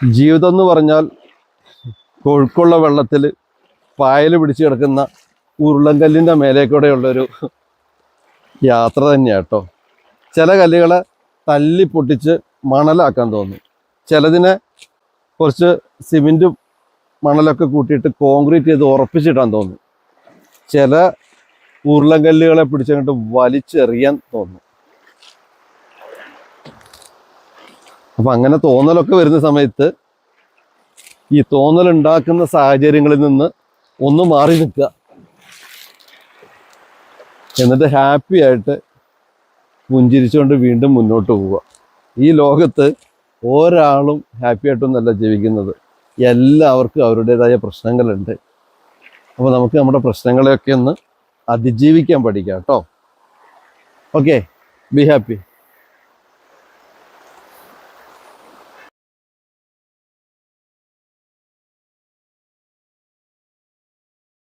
ജീവിതം എന്ന് പറഞ്ഞാൽ കൊഴുക്കുള്ള വെള്ളത്തിൽ പായൽ പിടിച്ച് കിടക്കുന്ന ഉരുളൻകല്ലിൻ്റെ മേലേക്കൂടെയുള്ളൊരു യാത്ര തന്നെയാണ് കേട്ടോ. ചില കല്ലുകളെ തല്ലി പൊട്ടിച്ച് മണലാക്കാൻ തോന്നും, ചിലതിനെ കുറച്ച് സിമെൻറ്റും മണലൊക്കെ കൂട്ടിയിട്ട് കോൺക്രീറ്റ് ചെയ്ത് ഉറപ്പിച്ചിടാൻ തോന്നും, ചില ഉരുളൻകല്ലുകളെ പിടിച്ചങ്ങോട്ട് വലിച്ചെറിയാൻ തോന്നും. അപ്പം അങ്ങനെ തോന്നലൊക്കെ വരുന്ന സമയത്ത് ഈ തോന്നലുണ്ടാക്കുന്ന സാഹചര്യങ്ങളിൽ നിന്ന് ഒന്ന് മാറി നിൽക്കുക, എന്നിട്ട് ഹാപ്പി ആയിട്ട് പുഞ്ചിരിച്ചുകൊണ്ട് വീണ്ടും മുന്നോട്ട് പോവുക. ഈ ലോകത്ത് ഒരാളും ഹാപ്പി ആയിട്ടൊന്നുമല്ല ജീവിക്കുന്നത്, എല്ലാവർക്കും അവരുടേതായ പ്രശ്നങ്ങളുണ്ട്. അപ്പോൾ നമുക്ക് നമ്മുടെ പ്രശ്നങ്ങളെയൊക്കെ ഒന്ന് അതിജീവിക്കാൻ പഠിക്കാം കേട്ടോ. Okay, be happy.